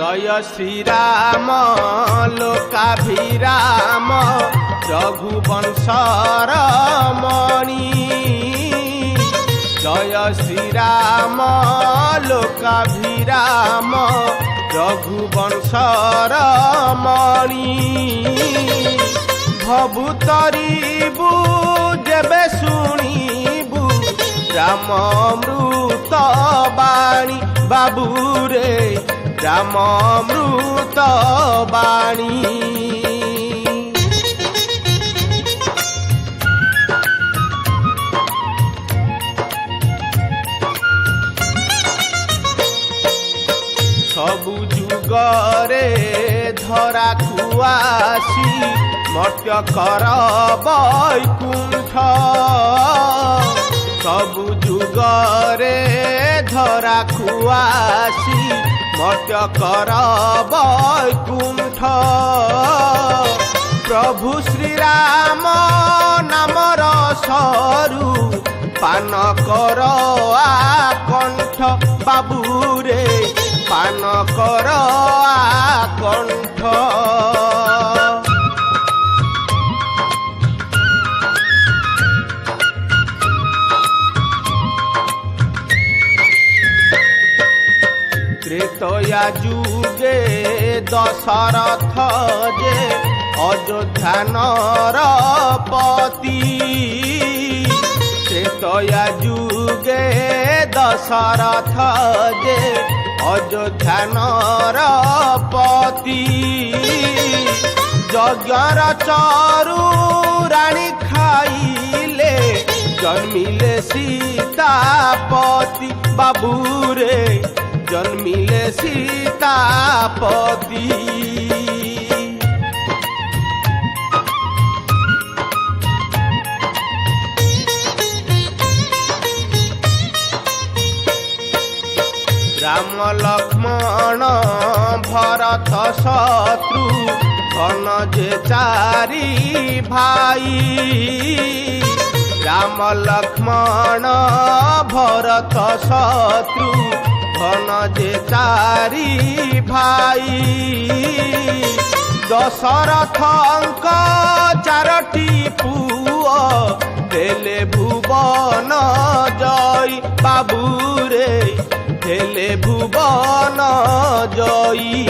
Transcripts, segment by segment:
जय श्री राम लोकाभिराम रघुवंशर मणि। जय श्री राम लोकाभिराम रघुवंशर मणि। भवुतरीबु जेबे शुणिबु रामामृत बाणी बाबू रे रामामृत बाणी। सबु जुगरे धरा खुआसी मर्त्य कर वैकुंठ। सबु जुगरे धरा खुआसी मर्त्य कर वैकुंठ। प्रभु श्री राम नामर सरू पान कर आकंठ बाबू रे पान कर आकंठ। त्रेतया जुगे दशरथ जे अयोध्या नरपति। त्रेतया जुगे दशरथ जे अयोध्या नरपति। यज्ञर चरु राणी खाइले जन्मिले सीतापति बाबू रे जन्मिले सीतापति। राम लक्ष्मण भरत शत्रु घन जे चारि भाई। राम लक्ष्मण भरत शत्रु घन जे चारि भाई। दशरथंक चारटी पुओ हेले भुवन जय बाबू रे हेले भुवन जयी।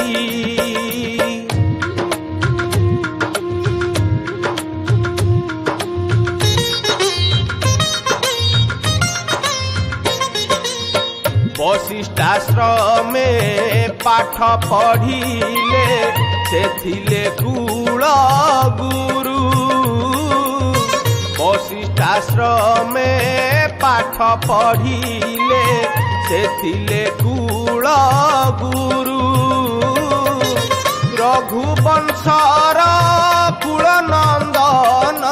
वशिष्ठाश्रमे पाठ पढ़िले सेथिले कुल गुरु। वशिष्ठाश्रमे पाठ पढ़िले सेथिले कुल गुरु। रघुवंशर कुल नंदन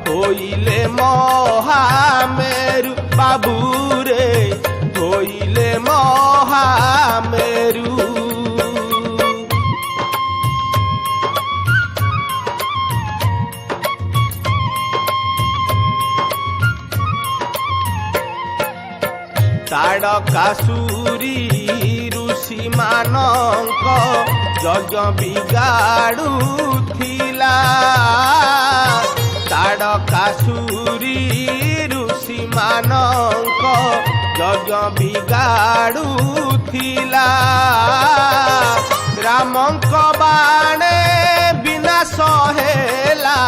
होइले महामेरु बाबू रे होइले महामेरु। ताड़कासुरी ऋषि मानक यज्ञ बिगाड़ुथिला। ताड़कासुरी ऋषि मानक यज्ञ बिगाड़ुथिला। रामंक बाणे विनाश हेला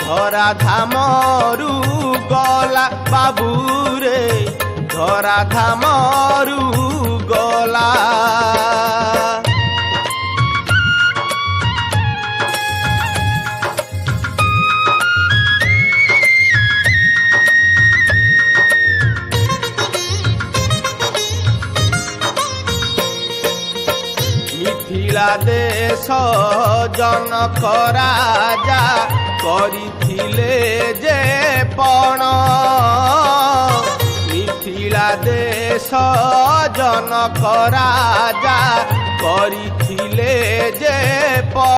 धरा धामरु गला बाबू रे धरा धामरु गला। मिथिला देश जनक राजा करिथिले जे पण। मिथिला देश जनक राजा करिथिले जे